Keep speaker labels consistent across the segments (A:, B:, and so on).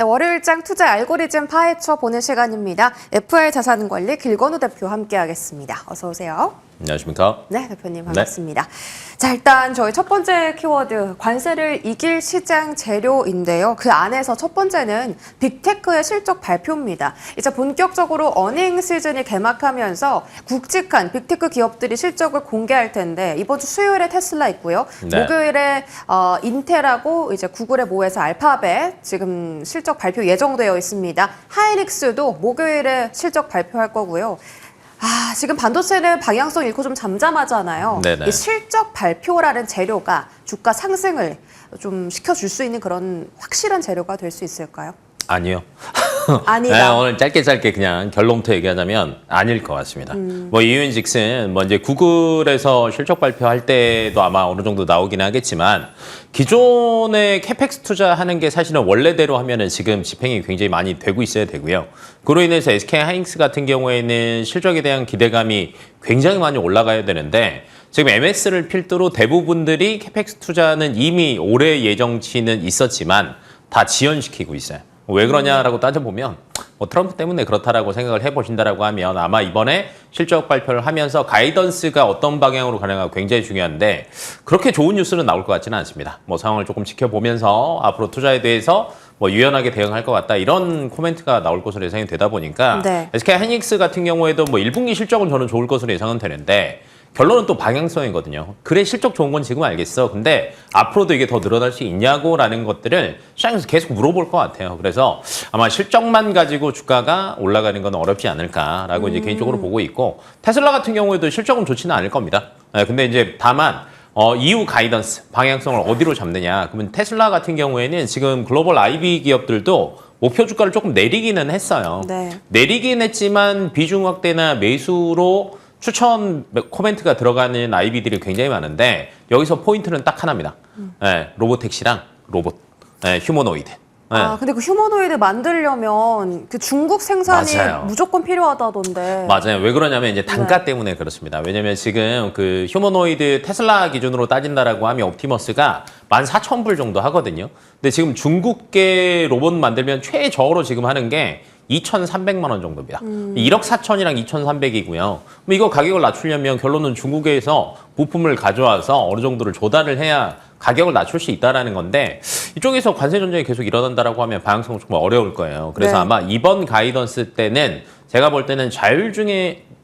A: 네, 월요일장 투자 알고리즘 파헤쳐 보는 시간입니다. FR 자산관리 길건우 대표 함께하겠습니다. 어서 오세요.
B: 안녕하십니까?
A: 네, 대표님 반갑습니다. 자, 일단 저희 첫 번째 키워드 관세를 이길 시장 재료인데요. 그 안에서 첫 번째는 빅테크의 실적 발표입니다. 이제 본격적으로 어닝 시즌이 개막하면서 굵직한 빅테크 기업들이 실적을 공개할 텐데 이번 주 수요일에 테슬라 있고요.
B: 네.
A: 목요일에 인텔하고 이제 구글의 모에서 알파벳 지금 실적 발표 예정되어 있습니다. 하이닉스도 목요일에 실적 발표할 거고요. 지금 반도체는 방향성 잃고 좀 잠잠하잖아요.
B: 네네.
A: 이 실적 발표라는 재료가 주가 상승을 좀 시켜줄 수 있는 그런 확실한 재료가 될 수 있을까요?
B: 아니요.
A: 아니다.
B: 네, 오늘 짧게 그냥 결론부터 얘기하자면 아닐 것 같습니다. 뭐 이유인즉슨 뭐 이제 구글에서 실적 발표할 때도 아마 어느 정도 나오긴 하겠지만 기존에 캐펙스 투자하는 게 사실은 원래대로 하면은 지금 집행이 굉장히 많이 되고 있어야 되고요. 그로 인해서 SK 하이닉스 같은 경우에는 실적에 대한 기대감이 굉장히 많이 올라가야 되는데 지금 MS를 필두로 대부분들이 캐펙스 투자는 이미 올해 예정치는 있었지만 다 지연시키고 있어요. 왜 그러냐라고 따져보면 뭐 트럼프 때문에 그렇다라고 생각을 해보신다라고 하면 아마 이번에 실적 발표를 하면서 가이던스가 어떤 방향으로 가느냐가 굉장히 중요한데 그렇게 좋은 뉴스는 나올 것 같지는 않습니다. 뭐 상황을 조금 지켜보면서 앞으로 투자에 대해서 뭐 유연하게 대응할 것 같다 이런 코멘트가 나올 것으로 예상이 되다 보니까
A: 네.
B: SK 하이닉스 같은 경우에도 뭐 1분기 실적은 저는 좋을 것으로 예상은 되는데 결론은 또 방향성이거든요. 그래 실적 좋은 건 지금 알겠어. 근데 앞으로도 이게 더 늘어날 수 있냐고라는 것들을 시장에서 계속 물어볼 것 같아요. 그래서 아마 실적만 가지고 주가가 올라가는 건 어렵지 않을까라고 이제 개인적으로 보고 있고 테슬라 같은 경우에도 실적은 좋지는 않을 겁니다. 네, 근데 이제 다만 이후 가이던스 방향성을 어디로 잡느냐. 그러면 테슬라 같은 경우에는 지금 글로벌 IB 기업들도 목표 주가를 조금 내리기는 했어요.
A: 네.
B: 내리긴 했지만 비중 확대나 매수로 추천 코멘트가 들어가는 IB들이 굉장히 많은데 여기서 포인트는 딱 하나입니다. 네, 로보택시랑 로봇, 네, 휴머노이드. 네.
A: 근데 그 휴머노이드 만들려면 그 중국 생산이
B: 맞아요.
A: 무조건 필요하다던데.
B: 맞아요. 왜 그러냐면 이제 단가 때문에 그렇습니다. 왜냐면 지금 그 휴머노이드 테슬라 기준으로 따진다라고 하면 옵티머스가 14,000불 정도 하거든요. 근데 지금 중국계 로봇 만들면 최저로 지금 하는 게 2,300만 원 정도입니다. 1억 4천이랑 2,300이고요. 이거 가격을 낮추려면 결론은 중국에서 부품을 가져와서 어느 정도를 조달을 해야 가격을 낮출 수 있다는 건데 이쪽에서 관세 전쟁이 계속 일어난다라고 하면 방향성은 정말 어려울 거예요. 그래서
A: 네.
B: 아마 이번 가이던스 때는 제가 볼 때는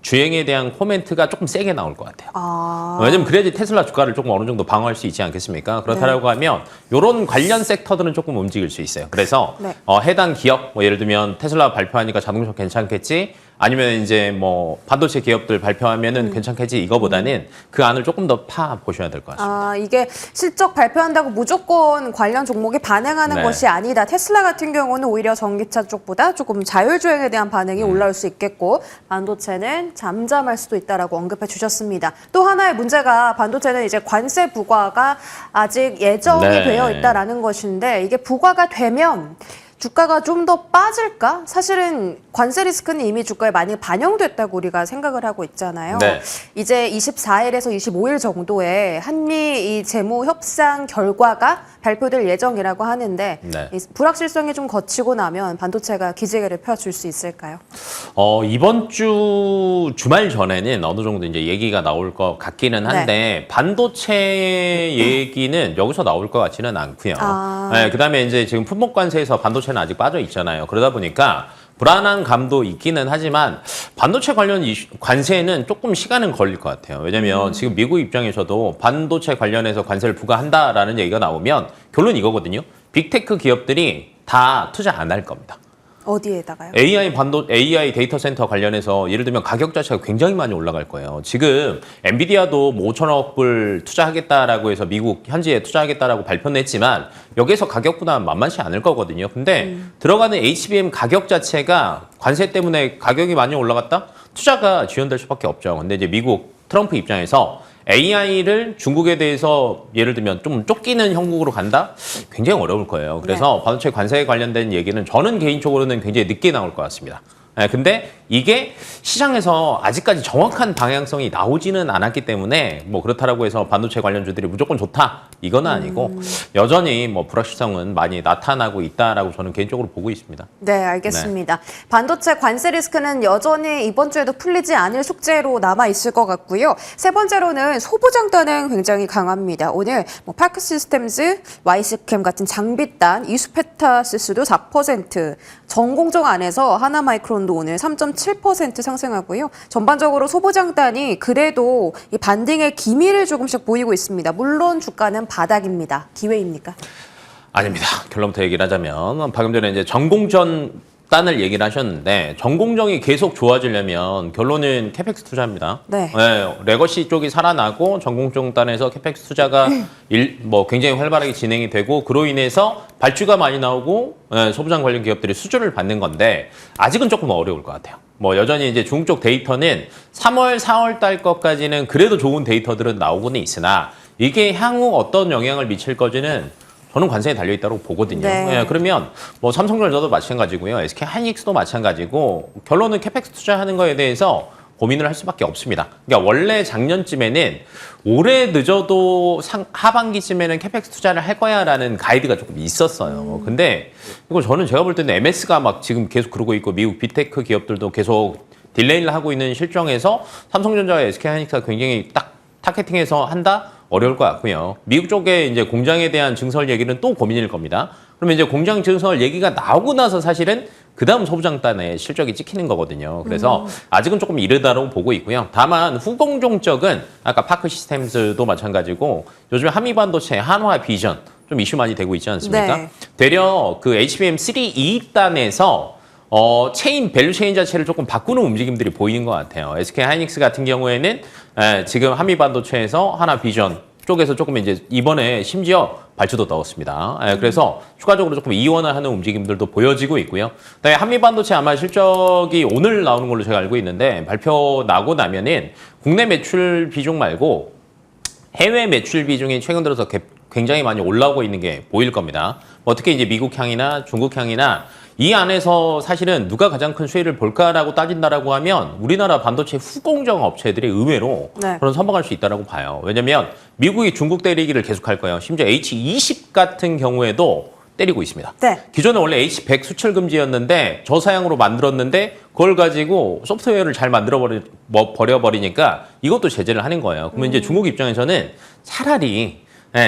B: 주행에 대한 코멘트가 조금 세게 나올 것 같아요. 왜냐면 그래야지 테슬라 주가를 조금 어느 정도 방어할 수 있지 않겠습니까? 그렇다라고 하면 이런 관련 섹터들은 조금 움직일 수 있어요. 그래서
A: 네.
B: 해당 기업, 뭐 예를 들면 테슬라 발표하니까 자동차 괜찮겠지? 아니면 이제 뭐 반도체 기업들 발표하면은 괜찮겠지? 이거보다는 그 안을 조금 더 보셔야 될 것 같습니다.
A: 이게 실적 발표한다고 무조건 관련 종목에 반응하는
B: 네.
A: 것이 아니다. 테슬라 같은 경우는 오히려 전기차 쪽보다 조금 자율주행에 대한 반응이 올라올 수 있겠고 반도체는 잠잠할 수도 있다라고 언급해 주셨습니다. 또 하나의 문제가 반도체는 이제 관세 부과가 아직 예정이
B: 네.
A: 되어 있다라는 것인데 이게 부과가 되면 주가가 좀 더 빠질까? 사실은 관세 리스크는 이미 주가에 많이 반영됐다고 우리가 생각을 하고 있잖아요.
B: 네.
A: 이제 24일에서 25일 정도에 한미 이 재무 협상 결과가 발표될 예정이라고 하는데
B: 네.
A: 이 불확실성이 좀 거치고 나면 반도체가 기지개를 펴줄 수 있을까요?
B: 이번 주 주말 전에는 어느 정도 이제 얘기가 나올 것 같기는 한데 반도체 얘기는 여기서 나올 것 같지는 않고요. 네, 그다음에 이제 지금 품목 관세에서 반도체는 아직 빠져 있잖아요. 그러다 보니까 불안한 감도 있기는 하지만 반도체 관련 관세는 조금 시간은 걸릴 것 같아요. 왜냐면 지금 미국 입장에서도 반도체 관련해서 관세를 부과한다라는 얘기가 나오면 결론은 이거거든요. 빅테크 기업들이 다 투자 안 할 겁니다.
A: 어디에다가요?
B: AI 데이터 센터 관련해서 예를 들면 가격 자체가 굉장히 많이 올라갈 거예요. 지금 엔비디아도 뭐 5천억 불 투자하겠다라고 해서 미국 현지에 투자하겠다라고 발표는 했지만 여기서 가격 부담 만만치 않을 거거든요. 근데 들어가는 HBM 가격 자체가 관세 때문에 가격이 많이 올라갔다? 투자가 지연될 수밖에 없죠. 근데 이제 미국 트럼프 입장에서 AI를 중국에 대해서 예를 들면 좀 쫓기는 형국으로 간다? 굉장히 어려울 거예요. 그래서 반도체 관세에 관련된 얘기는 저는 개인적으로는 굉장히 늦게 나올 것 같습니다. 근데 이게 시장에서 아직까지 정확한 방향성이 나오지는 않았기 때문에 뭐 그렇다라고 해서 반도체 관련주들이 무조건 좋다 이건 아니고 여전히 뭐 불확실성은 많이 나타나고 있다라고 저는 개인적으로 보고 있습니다.
A: 네, 알겠습니다. 반도체 관세 리스크는 여전히 이번 주에도 풀리지 않을 숙제로 남아 있을 것 같고요. 세 번째로는 소부장단은 굉장히 강합니다. 오늘 뭐 파크 시스템즈, 와이스캠 같은 장비단, 이수페타시스도 4%, 전공정 안에서 하나마이크론도 오늘 3.7% 상승하고요. 전반적으로 소부장단이 그래도 이 반등의 기미를 조금씩 보이고 있습니다. 물론 주가는 바닥입니다. 기회입니까?
B: 아닙니다. 결론부터 얘기를 하자면 방금 전에 이제 전공전 단을 얘기를 하셨는데 전공정이 계속 좋아지려면 결론은 캐펙스 투자입니다.
A: 네.
B: 레거시 쪽이 살아나고 전공정 단에서 캐펙스 투자가 굉장히 활발하게 진행이 되고 그로 인해서 발주가 많이 나오고 소부장 관련 기업들이 수주를 받는 건데 아직은 조금 어려울 것 같아요. 뭐 여전히 이제 중국 쪽 데이터는 3월, 4월 달 것까지는 그래도 좋은 데이터들은 나오고는 있으나 이게 향후 어떤 영향을 미칠 거지는 저는 관세에 달려있다고 보거든요.
A: 네.
B: 그러면 뭐 삼성전자도 마찬가지고요. SK 하이닉스도 마찬가지고 결론은 캐펙스 투자하는 거에 대해서 고민을 할 수밖에 없습니다. 그러니까 원래 작년쯤에는 올해 늦어도 하반기쯤에는 캐펙스 투자를 할 거야라는 가이드가 조금 있었어요. 근데 이거 저는 제가 볼 때는 MS가 막 지금 계속 그러고 있고 미국 빅테크 기업들도 계속 딜레이를 하고 있는 실정에서 삼성전자와 SK 하이닉스가 굉장히 딱 타겟팅해서 한다? 어려울 것 같고요. 미국 쪽에 이제 공장에 대한 증설 얘기는 또 고민일 겁니다. 그러면 이제 공장 증설 얘기가 나오고 나서 사실은 그 다음 소부장단의 실적이 찍히는 거거든요. 그래서 아직은 조금 이르다고 보고 있고요. 다만 후공종 쪽은 아까 파크 시스템즈도 마찬가지고 요즘 한미반도체, 한화 비전 좀 이슈 많이 되고 있지 않습니까?
A: 네.
B: 되려 그 HBM3 2단에서 체인, 밸류 체인 자체를 조금 바꾸는 움직임들이 보이는 것 같아요. SK 하이닉스 같은 경우에는 지금 한미반도체에서 하나 비전 쪽에서 조금 이제 이번에 심지어 발주도 넣었습니다. 그래서 추가적으로 조금 이원을 하는 움직임들도 보여지고 있고요. 그다음에 한미반도체 아마 실적이 오늘 나오는 걸로 제가 알고 있는데 발표 나고 나면은 국내 매출 비중 말고 해외 매출 비중이 최근 들어서 굉장히 많이 올라오고 있는 게 보일 겁니다. 특히 이제 미국향이나 중국향이나 이 안에서 사실은 누가 가장 큰 수혜를 볼까라고 따진다라고 하면 우리나라 반도체 후공정 업체들이 의외로
A: 네.
B: 그런 선방할 수 있다라고 봐요. 왜냐면 미국이 중국 때리기를 계속할 거예요. 심지어 H20 같은 경우에도 때리고 있습니다.
A: 네.
B: 기존에 원래 H100 수출 금지였는데 저사양으로 만들었는데 그걸 가지고 소프트웨어를 잘 만들어 버려버리니까 이것도 제재를 하는 거예요. 그러면 이제 중국 입장에서는 차라리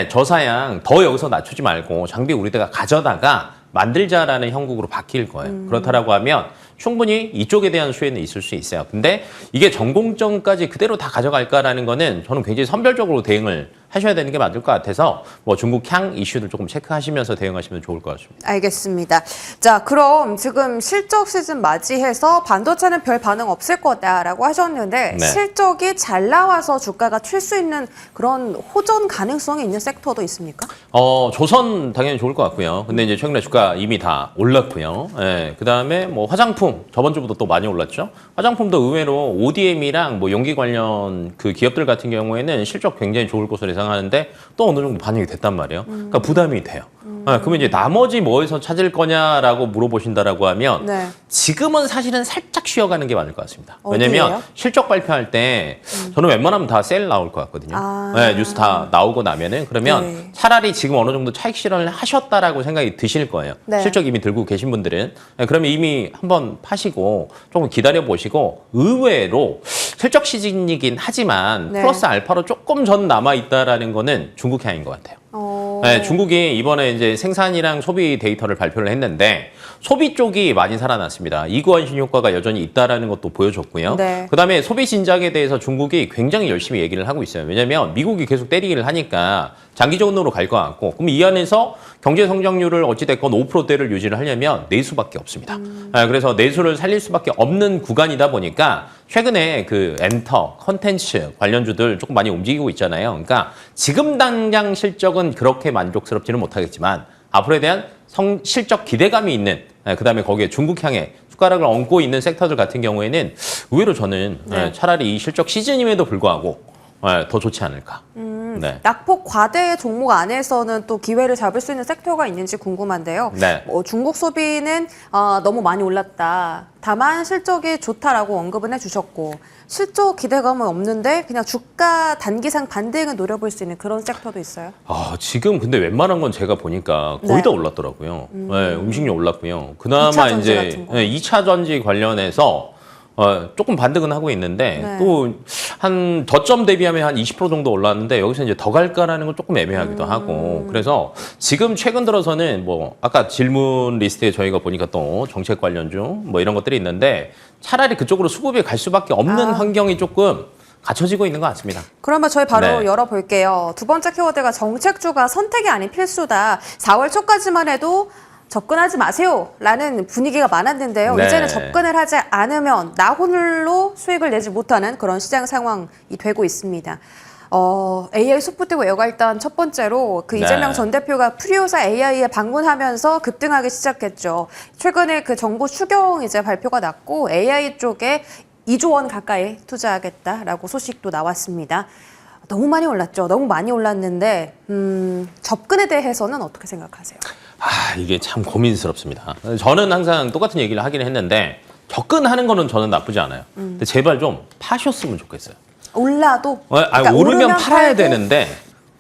B: 저사양 더 여기서 낮추지 말고 장비 우리가 가져다가 만들자라는 형국으로 바뀔 거예요. 그렇다라고 하면 충분히 이쪽에 대한 수혜는 있을 수 있어요. 근데 이게 전공정까지 그대로 다 가져갈까라는 거는 저는 굉장히 선별적으로 대응을 하셔야 되는 게 맞을 것 같아서 뭐 중국 향 이슈들 조금 체크하시면서 대응하시면 좋을 것 같습니다.
A: 알겠습니다. 자, 그럼 지금 실적 시즌 맞이해서 반도체는 별 반응 없을 거다라고 하셨는데
B: 네.
A: 실적이 잘 나와서 주가가 튈 수 있는 그런 호전 가능성이 있는 섹터도 있습니까?
B: 조선 당연히 좋을 것 같고요. 근데 이제 최근에 주가 이미 다 올랐고요. 그다음에 뭐 화장품 저번 주부터 또 많이 올랐죠. 화장품도 의외로 ODM이랑 뭐 용기 관련 그 기업들 같은 경우에는 실적 굉장히 좋을 것으로 예상하는데 또 어느 정도 반영이 됐단 말이에요. 그러니까 부담이 돼요. 그러면 이제 나머지 뭐에서 찾을 거냐라고 물어보신다라고 하면
A: 네.
B: 지금은 사실은 살짝 쉬어가는 게 맞을 것 같습니다.
A: 어디예요?
B: 왜냐면 실적 발표할 때 저는 웬만하면 다 셀 나올 것 같거든요. 뉴스 다 나오고 나면은 그러면
A: 네.
B: 차라리 지금 어느 정도 차익 실현을 하셨다라고 생각이 드실 거예요.
A: 네.
B: 실적 이미 들고 계신 분들은. 그러면 이미 한번 파시고 조금 기다려 보시고 의외로 실적 시즌이긴 하지만
A: 네.
B: 플러스 알파로 조금 전 남아 있다라는 거는 중국향인 것 같아요. 중국이 이번에 이제 생산이랑 소비 데이터를 발표를 했는데 소비 쪽이 많이 살아났습니다. 이구환신 효과가 여전히 있다라는 것도 보여줬고요.
A: 네.
B: 그다음에 소비 진작에 대해서 중국이 굉장히 열심히 얘기를 하고 있어요. 왜냐하면 미국이 계속 때리기를 하니까 장기적으로 갈 것 같고 그럼 이 안에서 경제 성장률을 어찌됐건 5%대를 유지를 하려면 내수밖에 없습니다. 그래서 내수를 살릴 수밖에 없는 구간이다 보니까 최근에 그 엔터, 컨텐츠 관련주들 조금 많이 움직이고 있잖아요. 그러니까 지금 당장 실적은 그렇게 만족스럽지는 못하겠지만 앞으로에 대한 실적 기대감이 있는 그다음에 거기에 중국향에 숟가락을 얹고 있는 섹터들 같은 경우에는 의외로 저는 차라리 이 실적 시즌임에도 불구하고 더 좋지 않을까. 네.
A: 낙폭 과대 종목 안에서는 또 기회를 잡을 수 있는 섹터가 있는지 궁금한데요.
B: 네.
A: 중국 소비는 너무 많이 올랐다. 다만 실적이 좋다라고 언급은 해주셨고 실적 기대감은 없는데 그냥 주가 단기상 반등을 노려볼 수 있는 그런 섹터도 있어요.
B: 지금 근데 웬만한 건 제가 보니까 거의
A: 네.
B: 다 올랐더라고요. 네, 음식료 올랐고요. 그나마
A: 2차 전지
B: 이제
A: 같은 거.
B: 2차 전지 관련해서 조금 반등은 하고 있는데
A: 네.
B: 또 한 저점 대비하면 한 20% 정도 올랐는데 여기서 이제 더 갈까라는 건 조금 애매하기도 하고 그래서 지금 최근 들어서는 뭐 아까 질문 리스트에 저희가 보니까 또 정책 관련주 뭐 이런 것들이 있는데 차라리 그쪽으로 수급이 갈 수밖에 없는 환경이 조금 갖춰지고 있는 것 같습니다.
A: 그러면 저희 바로
B: 네.
A: 열어볼게요. 두 번째 키워드가 정책주가 선택이 아닌 필수다. 4월 초까지만 해도 접근하지 마세요라는 분위기가 많았는데요.
B: 네.
A: 이제는 접근을 하지 않으면 나 홀로 수익을 내지 못하는 그런 시장 상황이 되고 있습니다. AI 소프트웨어가 일단 첫 번째로 그
B: 네.
A: 이재명 전 대표가 프리오사 AI에 방문하면서 급등하기 시작했죠. 최근에 그 정부 추경 이제 발표가 났고 AI 쪽에 2조 원 가까이 투자하겠다라고 소식도 나왔습니다. 너무 많이 올랐죠. 너무 많이 올랐는데 접근에 대해서는 어떻게 생각하세요?
B: 이게 참 고민스럽습니다. 저는 항상 똑같은 얘기를 하긴 했는데 접근하는 거는 저는 나쁘지 않아요. 근데 제발 좀 파셨으면 좋겠어요.
A: 올라도
B: 오르면
A: 오르면
B: 팔아야
A: 팔고
B: 되는데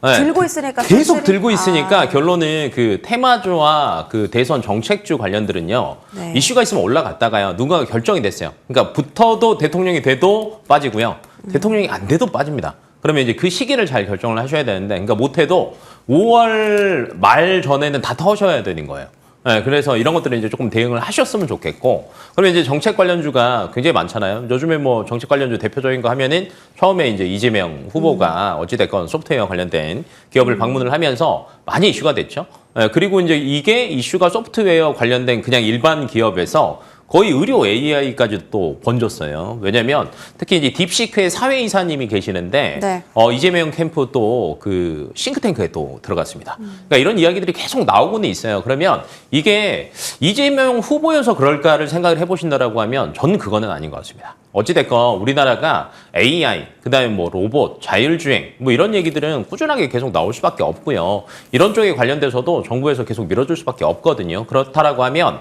A: 들고 있으니까
B: 계속
A: 손실이-
B: 들고 있으니까 결론은 그 테마주와 그 대선 정책주 관련들은요.
A: 네.
B: 이슈가 있으면 올라갔다가요. 누군가가 결정이 됐어요. 그러니까 붙어도 대통령이 돼도 빠지고요. 대통령이 안 돼도 빠집니다. 그러면 이제 그 시기를 잘 결정을 하셔야 되는데 그러니까 못해도 5월 말 전에는 다 터셔야 되는 거예요. 네, 그래서 이런 것들은 이제 조금 대응을 하셨으면 좋겠고, 그러면 이제 정책 관련주가 굉장히 많잖아요. 요즘에 뭐 정책 관련주 대표적인 거 하면은 처음에 이제 이재명 후보가 어찌됐건 소프트웨어 관련된 기업을 방문을 하면서 많이 이슈가 됐죠. 네, 그리고 이제 이게 이슈가 소프트웨어 관련된 그냥 일반 기업에서 거의 의료 AI까지 또 번졌어요. 왜냐면 특히 이제 딥시크의 사회이사님이 계시는데
A: 네.
B: 이재명 캠프 또 그 싱크탱크에 또 들어갔습니다. 그러니까 이런 이야기들이 계속 나오고는 있어요. 그러면 이게 이재명 후보여서 그럴까를 생각을 해보신다라고 하면 저는 그거는 아닌 것 같습니다. 어찌됐건 우리나라가 AI, 그다음에 뭐 로봇, 자율주행 뭐 이런 얘기들은 꾸준하게 계속 나올 수밖에 없고요. 이런 쪽에 관련돼서도 정부에서 계속 밀어줄 수밖에 없거든요. 그렇다라고 하면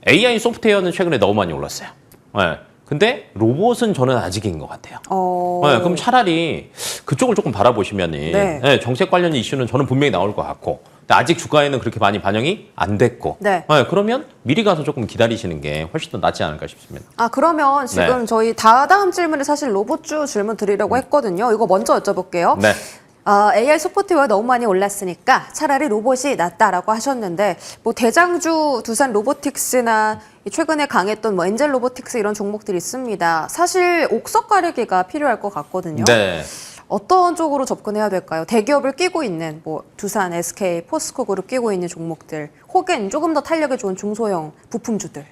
B: AI 소프트웨어는 최근에 너무 많이 올랐어요. 네. 근데 로봇은 저는 아직인 것 같아요. 네, 그럼 차라리 그쪽을 조금 바라보시면은
A: 네.
B: 네, 정책 관련 이슈는 저는 분명히 나올 것 같고 근데 아직 주가에는 그렇게 많이 반영이 안 됐고
A: 네.
B: 그러면 미리 가서 조금 기다리시는 게 훨씬 더 낫지 않을까 싶습니다.
A: 그러면 지금
B: 네.
A: 저희 다음 질문에 사실 로봇주 질문 드리려고 했거든요. 이거 먼저 여쭤볼게요.
B: 네.
A: AI 소프트웨어 너무 많이 올랐으니까 차라리 로봇이 낫다라고 하셨는데 뭐 대장주 두산 로보틱스나 최근에 강했던 뭐 엔젤 로보틱스 이런 종목들이 있습니다. 사실 옥석 가리기가 필요할 것 같거든요.
B: 네.
A: 어떤 쪽으로 접근해야 될까요? 대기업을 끼고 있는 뭐 두산, SK, 포스코 그룹 끼고 있는 종목들 혹은 조금 더 탄력이 좋은 중소형 부품주들.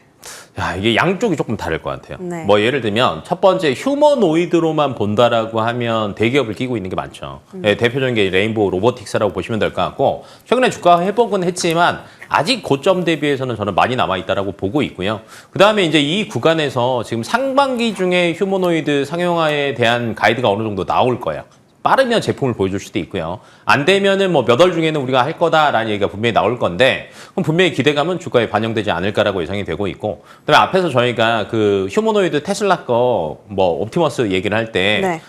B: 이게 양쪽이 조금 다를 것 같아요.
A: 네.
B: 뭐 예를 들면 첫 번째 휴머노이드로만 본다라고 하면 대기업을 끼고 있는 게 많죠. 네, 대표적인 게 레인보우 로보틱스라고 보시면 될 것 같고 최근에 주가 회복은 했지만 아직 고점 대비해서는 저는 많이 남아있다라고 보고 있고요. 그다음에 이제 이 구간에서 지금 상반기 중에 휴머노이드 상용화에 대한 가이드가 어느 정도 나올 거예요. 빠르면 제품을 보여줄 수도 있고요. 안 되면은 뭐 몇 월 중에는 우리가 할 거다라는 얘기가 분명히 나올 건데 그럼 분명히 기대감은 주가에 반영되지 않을 거라고 예상이 되고 있고 그다음에 앞에서 저희가 그 휴머노이드 테슬라 거 뭐 옵티머스 얘기를 할 때
A: 네.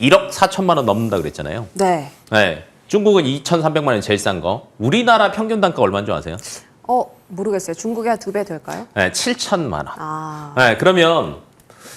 B: 1억 4천만 원 넘는다 그랬잖아요.
A: 네.
B: 네. 중국은 2,300만 원 제일 싼 거. 우리나라 평균 단가 얼마인 줄 아세요?
A: 모르겠어요. 중국이 한 2배 될까요?
B: 네, 7천만 원. 네, 그러면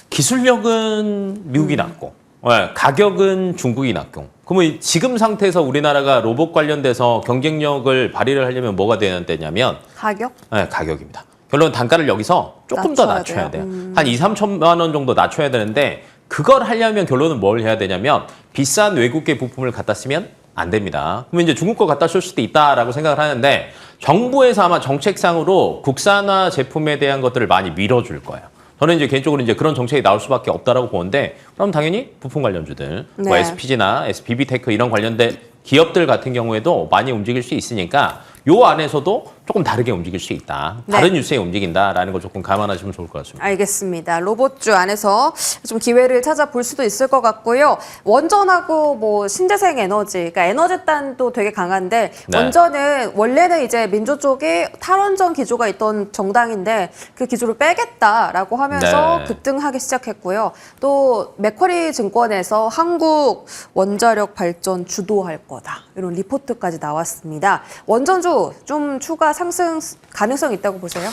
B: 기술력은 미국이 낮고 네, 가격은 중국이 낮고 그러면 지금 상태에서 우리나라가 로봇 관련돼서 경쟁력을 발휘를 하려면 뭐가 되냐면
A: 가격?
B: 네, 가격입니다. 결론 단가를 여기서 조금 더
A: 낮춰야
B: 낮춰야
A: 돼요?
B: 돼요. 한 2, 3천만 원 정도 낮춰야 되는데 그걸 하려면 결론은 뭘 해야 되냐면 비싼 외국계 부품을 갖다 쓰면 안 됩니다. 그러면 이제 중국 거 갖다 쓸 수도 있다라고 생각을 하는데 정부에서 아마 정책상으로 국산화 제품에 대한 것들을 많이 밀어줄 거예요. 저는 이제 개인적으로 이제 그런 정책이 나올 수밖에 없다라고 보는데 그럼 당연히 부품 관련주들, 뭐
A: 네.
B: SPG나 SBB테크 이런 관련된 기업들 같은 경우에도 많이 움직일 수 있으니까 요 안에서도 조금 다르게 움직일 수 있다.
A: 네.
B: 다른 뉴스에 움직인다라는 걸 조금 감안하시면 좋을 것 같습니다.
A: 알겠습니다. 로봇주 안에서 좀 기회를 찾아볼 수도 있을 것 같고요. 원전하고 뭐 신재생 에너지, 그러니까 에너지단도 되게 강한데
B: 네.
A: 원전은 원래는 이제 민주 쪽에 탈원전 기조가 있던 정당인데 그 기조를 빼겠다라고 하면서
B: 네.
A: 급등하기 시작했고요. 또 맥쿼리 증권에서 한국 원자력 발전 주도할 거다. 이런 리포트까지 나왔습니다. 원전주 좀 추가 상승 가능성 있다고 보세요?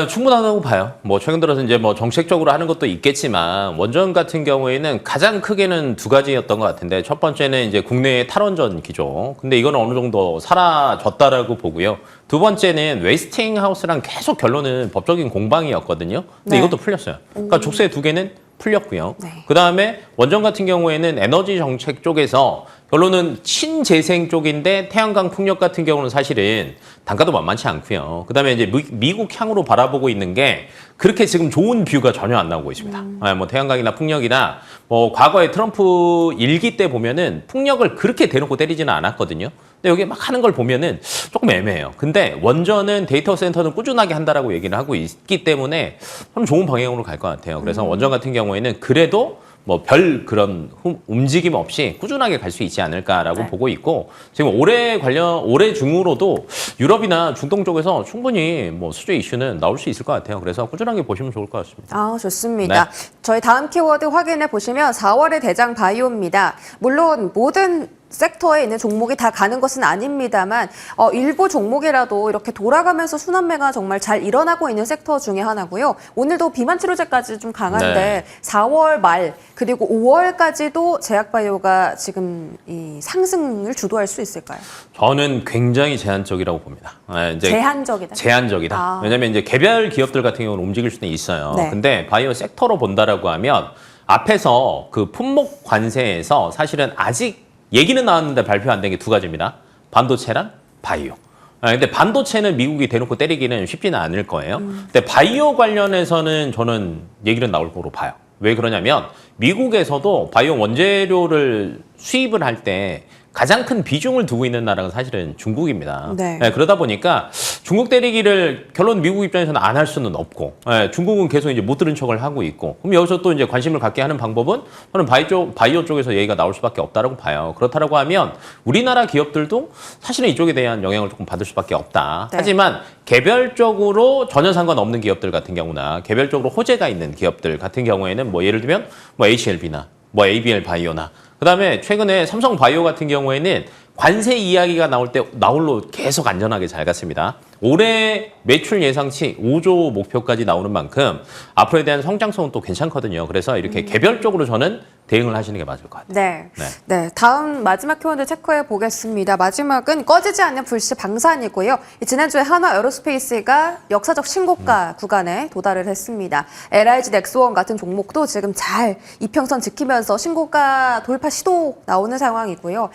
B: 충분하다고 봐요. 뭐 최근 들어서 이제 뭐 정책적으로 하는 것도 있겠지만 원전 같은 경우에는 가장 크게는 두 가지였던 것 같은데 첫 번째는 이제 국내의 탈원전 기조. 근데 이거는 어느 정도 사라졌다라고 보고요. 두 번째는 웨스팅하우스랑 계속 결론은 법적인 공방이었거든요. 근데
A: 네.
B: 이것도 풀렸어요. 그러니까 족쇄 두 개는 풀렸고요.
A: 네.
B: 그다음에 원전 같은 경우에는 에너지 정책 쪽에서 결론은 신재생 쪽인데 태양광 풍력 같은 경우는 사실은 단가도 만만치 않고요. 그다음에 이제 미국 향으로 바라보고 있는 게 그렇게 지금 좋은 뷰가 전혀 안 나오고 있습니다. 뭐 태양광이나 풍력이나 뭐 과거에 트럼프 일기 때 보면은 풍력을 그렇게 대놓고 때리지는 않았거든요. 근데 여기 막 하는 걸 보면은 조금 애매해요. 근데 원전은 데이터 센터는 꾸준하게 한다라고 얘기를 하고 있기 때문에 참 좋은 방향으로 갈 것 같아요. 그래서 원전 같은 경우에는 그래도 뭐 별 그런 움직임 없이 꾸준하게 갈 수 있지 않을까라고
A: 네.
B: 보고 있고 지금 올해 중으로도 유럽이나 중동 쪽에서 충분히 뭐 수주 이슈는 나올 수 있을 것 같아요. 그래서 꾸준하게 보시면 좋을 것 같습니다.
A: 아, 좋습니다.
B: 네.
A: 저희 다음 키워드 확인해 보시면 4월의 대장 바이오입니다. 물론 모든 섹터에 있는 종목이 다 가는 것은 아닙니다만 일부 종목이라도 이렇게 돌아가면서 순환매가 정말 잘 일어나고 있는 섹터 중에 하나고요. 오늘도 비만 치료제까지 좀 강한데
B: 네.
A: 4월 말 그리고 5월까지도 제약바이오가 지금 이 상승을 주도할 수 있을까요?
B: 저는 굉장히 제한적이라고 봅니다. 이제
A: 제한적이다.
B: 제한적이다.
A: 아.
B: 왜냐하면 이제 개별 기업들 같은 경우는 움직일 수는 있어요.
A: 네.
B: 근데 바이오 섹터로 본다라고 하면 앞에서 그 품목 관세에서 사실은 아직 얘기는 나왔는데 발표 안 된 게 두 가지입니다. 반도체랑 바이오. 근데 반도체는 미국이 대놓고 때리기는 쉽지는 않을 거예요. 근데 바이오 관련해서는 저는 얘기는 나올 거로 봐요. 왜 그러냐면 미국에서도 바이오 원재료를 수입을 할 때 가장 큰 비중을 두고 있는 나라가 사실은 중국입니다.
A: 네.
B: 그러다 보니까 중국 때리기를 결론 미국 입장에서는 안 할 수는 없고, 중국은 계속 이제 못 들은 척을 하고 있고, 그럼 여기서 또 이제 관심을 갖게 하는 방법은 저는 바이오 쪽에서 얘기가 나올 수밖에 없다라고 봐요. 그렇다라고 하면 우리나라 기업들도 사실은 이쪽에 대한 영향을 조금 받을 수밖에 없다.
A: 네.
B: 하지만 개별적으로 전혀 상관없는 기업들 같은 경우나 개별적으로 호재가 있는 기업들 같은 경우에는 뭐 예를 들면 뭐 HLB나 뭐 ABL 바이오나 그다음에 최근에 삼성 바이오 같은 경우에는 관세 이야기가 나올로 계속 안전하게 잘 갔습니다. 올해 매출 예상치 5조 목표까지 나오는 만큼 앞으로에 대한 성장성은 또 괜찮거든요. 그래서 이렇게 개별적으로 저는 대응을 하시는 게 맞을 것 같아요.
A: 네.
B: 네.
A: 네. 다음 마지막 키워드 체크해 보겠습니다. 마지막은 꺼지지 않는 불씨 방산이고요. 지난주에 한화 에어로스페이스가 역사적 신고가 구간에 도달을 했습니다. LIG 넥스원 같은 종목도 지금 잘 이평선 지키면서 신고가 돌파 시도 나오는 상황이고요.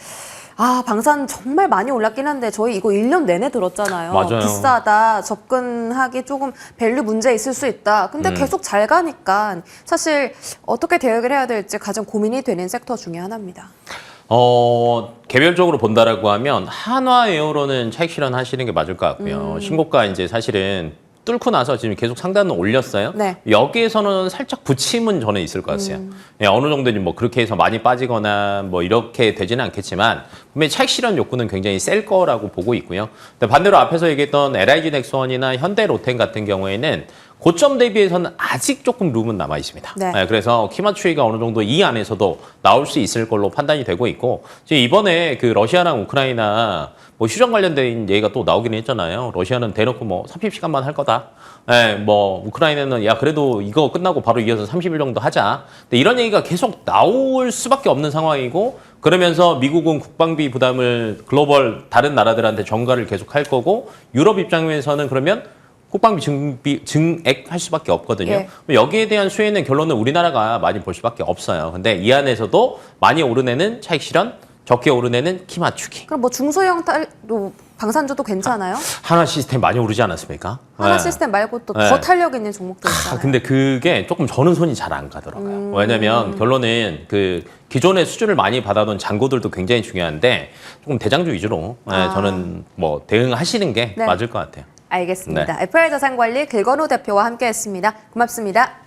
A: 아, 방산 정말 많이 올랐긴 한데 저희 이거 1년 내내 들었잖아요.
B: 맞아요.
A: 비싸다, 접근하기 조금 밸류 문제 있을 수 있다. 근데 계속 잘 가니까 사실 어떻게 대응을 해야 될지 가장 고민이 되는 섹터 중에 하나입니다.
B: 개별적으로 본다라고 하면 한화 에어로는 차익 실현하시는 게 맞을 것 같고요. 신고가 이제 사실은 뚫고 나서 지금 계속 상단은 올렸어요.
A: 네.
B: 여기에서는 살짝 부침은 저는 있을 것 같아요. 어느 정도는 뭐 그렇게 해서 많이 빠지거나 뭐 이렇게 되지는 않겠지만 분명히 차익 실현 욕구는 굉장히 셀 거라고 보고 있고요. 근데 반대로 앞에서 얘기했던 LIG 넥스원이나 현대 로템 같은 경우에는 고점 대비해서는 아직 조금 룸은 남아 있습니다.
A: 네.
B: 그래서 키 맞추기가 어느 정도 이 안에서도 나올 수 있을 걸로 판단이 되고 있고 지금 이번에 그 러시아랑 우크라이나 뭐 휴전 관련된 얘기가 또 나오기는 했잖아요. 러시아는 대놓고 뭐 30시간만 할 거다. 뭐 우크라이나는 야 그래도 이거 끝나고 바로 이어서 30일 정도 하자. 근데 이런 얘기가 계속 나올 수밖에 없는 상황이고 그러면서 미국은 국방비 부담을 글로벌 다른 나라들한테 전가를 계속 할 거고 유럽 입장에서는 그러면 국방비 증액 할 수밖에 없거든요.
A: 예.
B: 여기에 대한 수혜는 결론은 우리나라가 많이 볼 수밖에 없어요. 근데 이 안에서도 많이 오르내는 차익 실현, 적게 오르내는 키 맞추기.
A: 그럼 뭐 중소형 탈도 방산주도 괜찮아요?
B: 한화 시스템 많이 오르지 않았습니까?
A: 하나
B: 네.
A: 시스템 말고 또 더
B: 네.
A: 탄력 있는 종목도 있잖아요.
B: 근데 그게 조금 저는 손이 잘 안 가더라고요. 왜냐면 결론은 그 기존의 수주를 많이 받아둔 잔고들도 굉장히 중요한데 조금 대장주 위주로 저는 뭐 대응하시는 게
A: 네.
B: 맞을 것 같아요.
A: 알겠습니다. FR자산관리 길건우 대표와 함께했습니다. 고맙습니다.